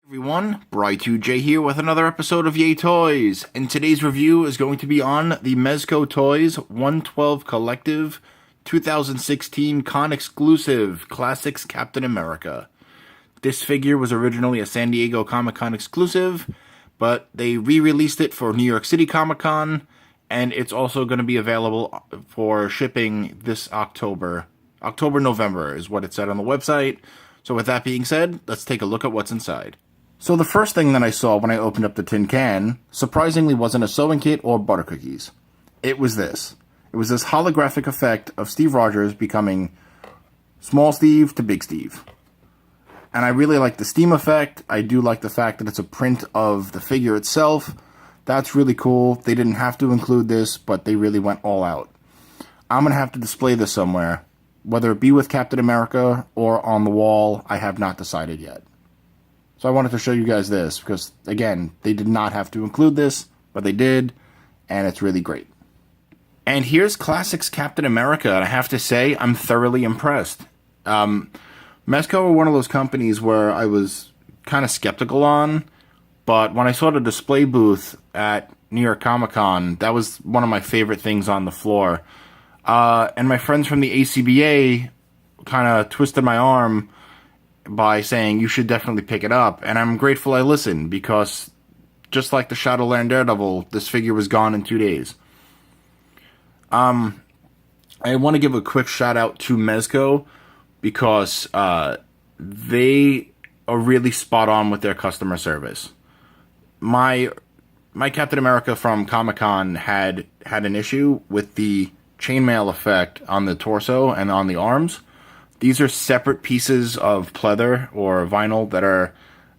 Everyone, Bry2J here with another episode of Yay Toys, and today's review is going to be on the Mezco Toyz 112 Collective 2016 Con Exclusive Classics Captain America. This figure was originally a San Diego Comic-Con exclusive, but they re-released it for New York City Comic-Con, and it's also going to be available for shipping this October. November is what it said on the website. So with that being said, let's take a look at what's inside. So the first thing that I saw when I opened up the tin can, surprisingly wasn't a sewing kit or butter cookies. It was this. It was this holographic effect of Steve Rogers becoming Small Steve to Big Steve. And I really like the steam effect. I do like the fact that it's a print of the figure itself. That's really cool. They didn't have to include this, but they really went all out. I'm going to have to display this somewhere. Whether it be with Captain America or on the wall, I have not decided yet. So I wanted to show you guys this because, again, they did not have to include this, but they did, and it's really great. And here's Classics Captain America, and I have to say, I'm thoroughly impressed. Mezco are one of those companies where I was kind of skeptical on, but when I saw the display booth at New York Comic-Con, that was one of my favorite things on the floor. And my friends from the ACBA kind of twisted my arm by saying you should definitely pick it up, and I'm grateful I listened, because just like the Shadowland Daredevil, this figure was gone in 2 days. I want to give a quick shout out to Mezco, because they are really spot on with their customer service. My Captain America from Comic-Con had an issue with the chainmail effect on the torso and on the arms. These are separate pieces of pleather or vinyl that are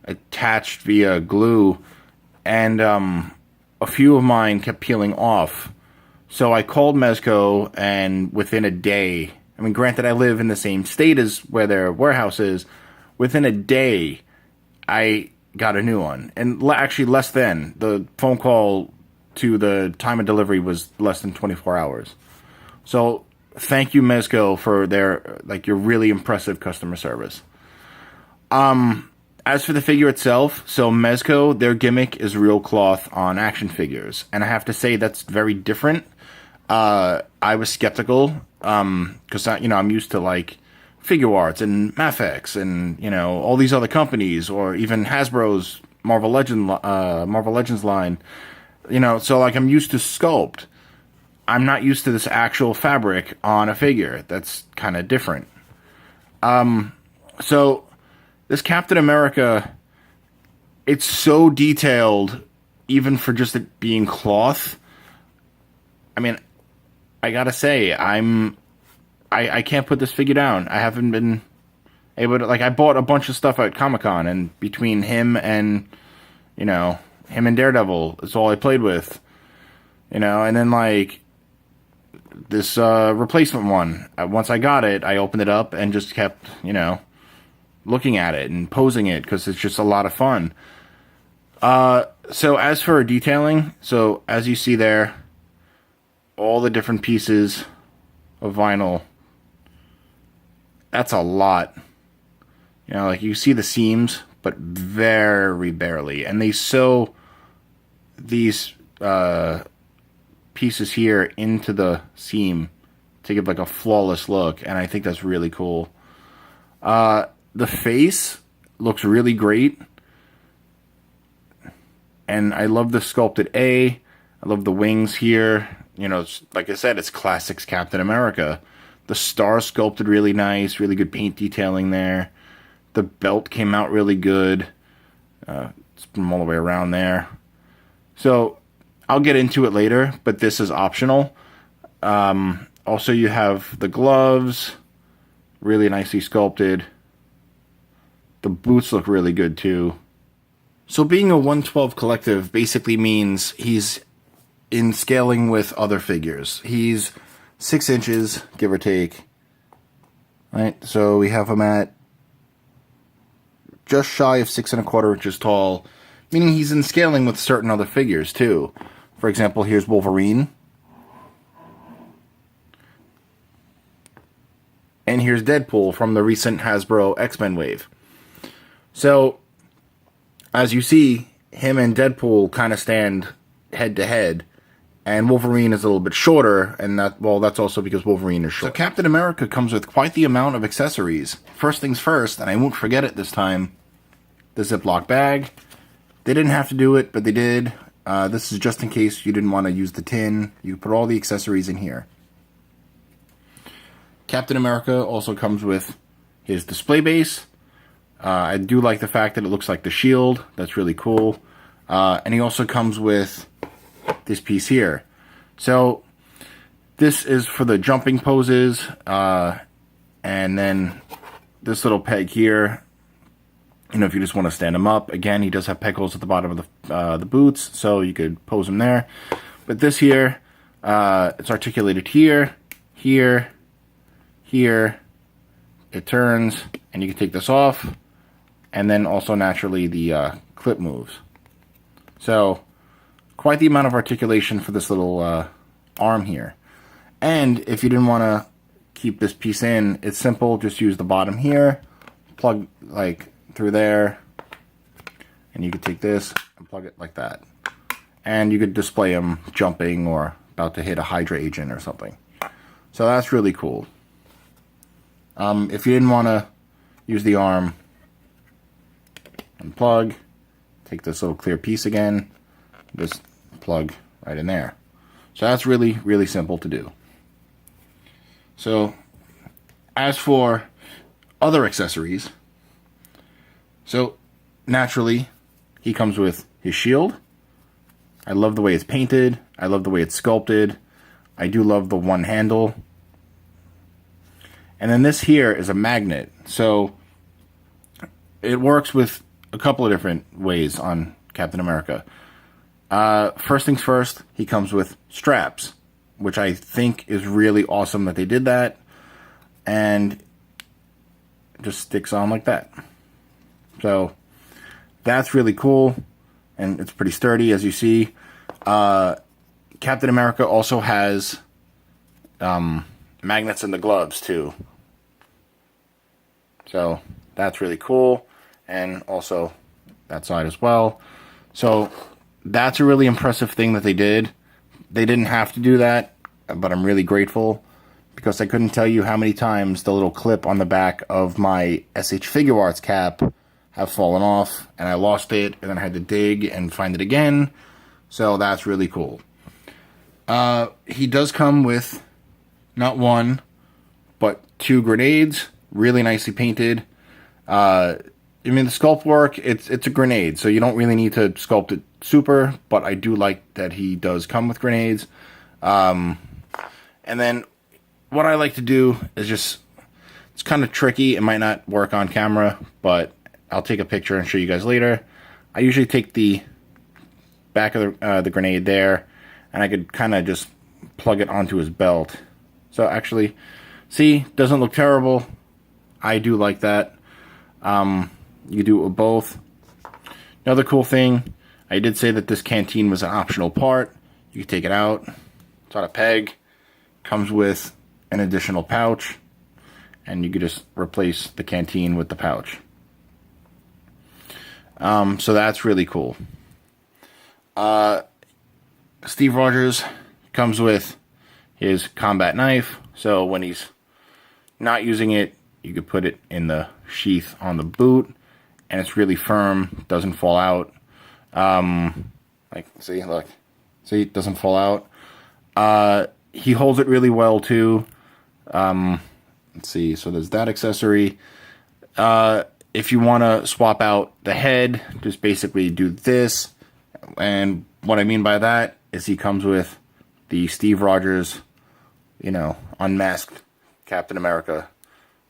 attached via glue, and a few of mine kept peeling off. So I called Mezco, and within a day, I mean, granted, I live in the same state as where their warehouse is, within a day, I got a new one. And actually less than. The phone call to the time of delivery was less than 24 hours. So thank you, Mezco, for your really impressive customer service. As for the figure itself, so Mezco, their gimmick is real cloth on action figures, and I have to say that's very different. I was skeptical, because I'm used to Figure Arts and Mafex and all these other companies, or even Hasbro's Marvel Legends line. So I'm used to sculpt. I'm not used to this actual fabric on a figure. That's kind of different. So this Captain America, it's so detailed, even for just it being cloth. I mean, I gotta say, I can't put this figure down. I haven't been able to, I bought a bunch of stuff at Comic-Con, and between him and Daredevil, it's all I played with. And then this replacement one, once I got it, I opened it up and just kept, looking at it and posing it, because it's just a lot of fun. So as for detailing, so as you see there, all the different pieces of vinyl, that's a lot. You see the seams, but very barely. And they sew these pieces here into the seam to give a flawless look, and I think that's really cool. The face looks really great, and I love the sculpted A. I love the wings here. Like I said, it's Classics Captain America. The star sculpted really nice, really good paint detailing there. The belt came out really good. It's from all the way around there. So I'll get into it later, but this is optional. Also, you have the gloves, really nicely sculpted. The boots look really good, too. So being a 112 collective basically means he's in scaling with other figures. He's 6 inches, give or take. Right, so we have him at just shy of 6¼ inches tall, meaning he's in scaling with certain other figures, too. For example, here's Wolverine. And here's Deadpool from the recent Hasbro X-Men wave. So As you see, him and Deadpool kind of stand head to head, and Wolverine is a little bit shorter, and that's also because Wolverine is short. So Captain America comes with quite the amount of accessories. First things first, and I won't forget it this time, the Ziploc bag. They didn't have to do it, but they did. This is just in case you didn't want to use the tin. You put all the accessories in here. Captain America also comes with his display base. I do like the fact that it looks like the shield. That's really cool. And he also comes with this piece here. So this is for the jumping poses. And then this little peg here, if you just want to stand him up. Again, he does have peg holes at the bottom of the boots, so you could pose him there. But this here, it's articulated here, here, here. It turns, and you can take this off. And then also naturally the clip moves. So quite the amount of articulation for this little arm here. And if you didn't want to keep this piece in, it's simple. Just use the bottom here, plug like through there, and you could take this and plug it like that. And you could display him jumping or about to hit a Hydra agent or something. So that's really cool. If you didn't want to use the arm, unplug, take this little clear piece again, just plug right in there. So that's really, really simple to do. So as for other accessories, so naturally he comes with his shield. I love the way it's painted. I love the way it's sculpted. I do love the one handle. And then this here is a magnet. So it works with a couple of different ways on Captain America. First things first, he comes with straps, which I think is really awesome that they did that. And it just sticks on like that. So that's really cool. And it's pretty sturdy, as you see. Captain America also has magnets in the gloves, too. So that's really cool. And also that side as well. So that's a really impressive thing that they did. They didn't have to do that, but I'm really grateful, because I couldn't tell you how many times the little clip on the back of my SH Figure Arts cap have fallen off, and I lost it, and then I had to dig and find it again. So that's really cool. He does come with not one, but 2 grenades, really nicely painted. I mean, the sculpt work, it's a grenade, so you don't really need to sculpt it super, but I do like that he does come with grenades. And then what I like to do is just, it's kind of tricky. It might not work on camera, but I'll take a picture and show you guys later. I usually take the back of the grenade there, and I could kind of just plug it onto his belt. So actually, see, doesn't look terrible. I do like that. You can do it with both. Another cool thing, I did say that this canteen was an optional part. You can take it out. It's on a peg. Comes with an additional pouch. And you could just replace the canteen with the pouch. So that's really cool. Steve Rogers comes with his combat knife. So when he's not using it, you could put it in the sheath on the boot. And it's really firm, doesn't fall out. See, look. See, it doesn't fall out. He holds it really well, too. Let's see, so there's that accessory. If you want to swap out the head, just basically do this. And what I mean by that is he comes with the Steve Rogers, unmasked Captain America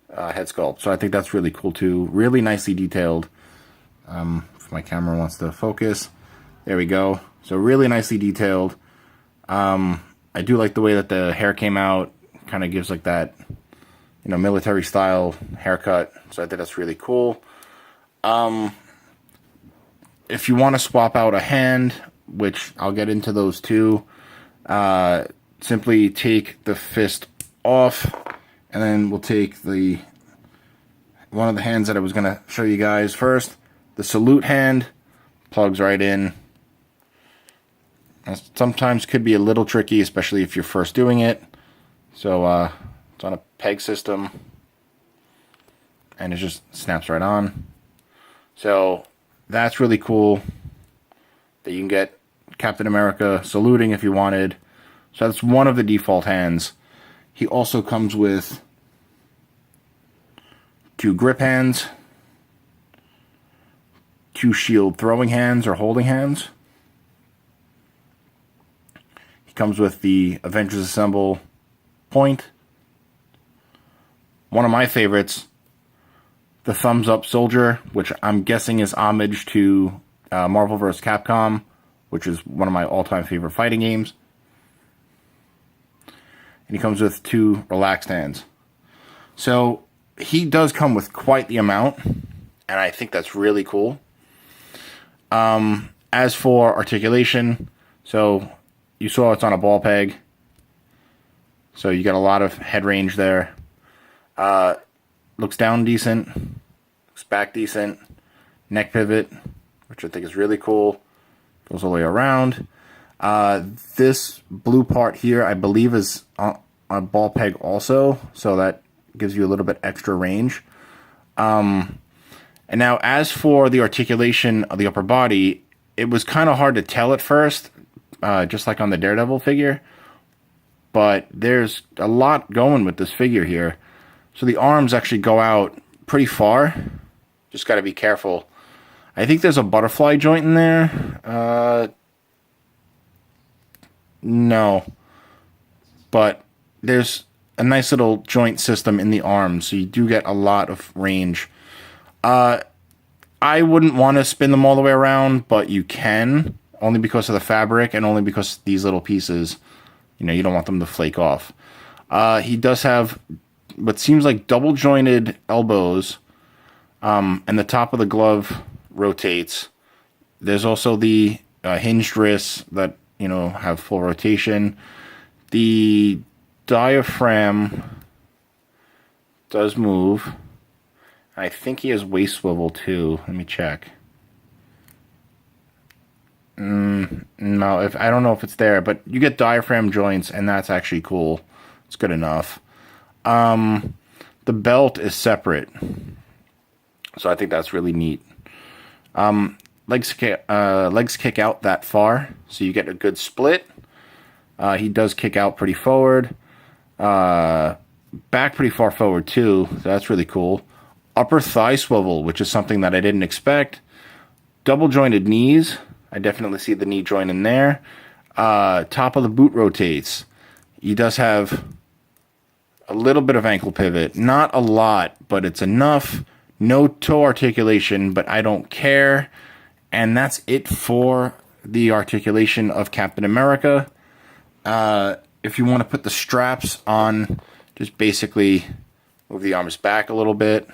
head sculpt. So I think that's really cool too. Really nicely detailed. If my camera wants to focus. There we go. So really nicely detailed. I do like the way that the hair came out. Kind of gives like that, military style haircut. So I think that's really cool. If you want to swap out a hand, which I'll get into those too, simply take the fist off, and then we'll take one of the hands that I was going to show you guys first, the salute hand. Plugs right in. And sometimes could be a little tricky, especially if you're first doing it. So it's on a peg system, and it just snaps right on. So that's really cool that you can get Captain America saluting if you wanted. So that's one of the default hands. He also comes with 2 grip hands, 2 shield throwing hands or holding hands. He comes with the Avengers Assemble point. One of my favorites, the thumbs up soldier, which I'm guessing is homage to Marvel vs. Capcom, which is one of my all-time favorite fighting games. And he comes with 2 relaxed hands. So he does come with quite the amount, and I think that's really cool. As for articulation, so you saw it's on a ball peg. So you got a lot of head range there. Looks down decent. Looks back decent. Neck pivot, which I think is really cool. Goes all the way around. This blue part here, I believe, is on a ball peg also. So that gives you a little bit extra range. And now, as for the articulation of the upper body, it was kind of hard to tell at first, just like on the Daredevil figure. But there's a lot going with this figure here. So the arms actually go out pretty far. Just got to be careful. I think there's a butterfly joint in there. No. But there's a nice little joint system in the arms, so you do get a lot of range. I wouldn't want to spin them all the way around, but you can, only because of the fabric and only because these little pieces, you don't want them to flake off. He does have what seems like double jointed elbows, and the top of the glove rotates. There's also the hinged wrists that, have full rotation. The diaphragm does move. I think he has waist swivel too. Let me check. No, I don't know if it's there, but you get diaphragm joints, and that's actually cool. It's good enough. The belt is separate, so I think that's really neat. Legs kick out that far, so you get a good split. He does kick out pretty forward. Back pretty far forward too, so that's really cool. Upper thigh swivel, which is something that I didn't expect. Double jointed knees. I definitely see the knee joint in there. Top of the boot rotates. He does have a little bit of ankle pivot. Not a lot, but it's enough. No toe articulation, but I don't care. And that's it for the articulation of Captain America. If you want to put the straps on, just basically move the arms back a little bit.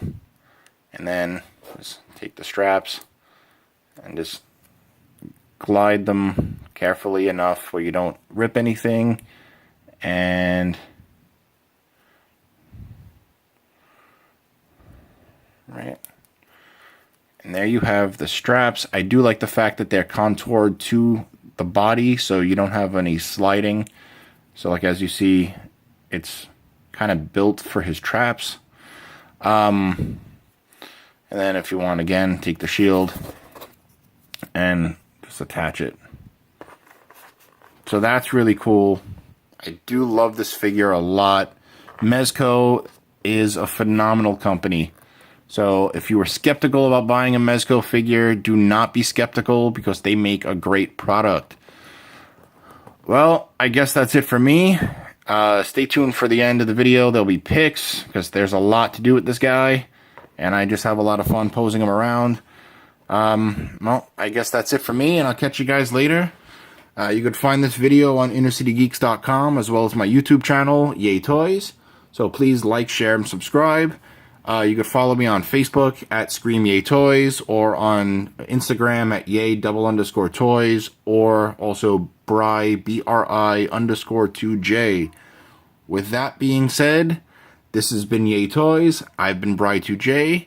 And then just take the straps and just glide them carefully enough where you don't rip anything. And right. And there you have the straps. I do like the fact that they're contoured to the body, so you don't have any sliding. So like as you see, it's kind of built for his traps. And then if you want, again, take the shield and just attach it. So that's really cool. I do love this figure a lot. Mezco is a phenomenal company. So if you were skeptical about buying a Mezco figure, do not be skeptical, because they make a great product. Well, I guess that's it for me. Stay tuned for the end of the video. There'll be pics, because there's a lot to do with this guy. And I just have a lot of fun posing him around. Well, I guess that's it for me, and I'll catch you guys later. You could find this video on InnerCityGeeks.com, as well as my YouTube channel, Yay Toys. So please like, share, and subscribe. You could follow me on Facebook at Scream Yay Toys, or on Instagram at Yay_Toys, or also Bri, BRI_2J. With that being said, this has been Yay Toys. I've been Bri2J.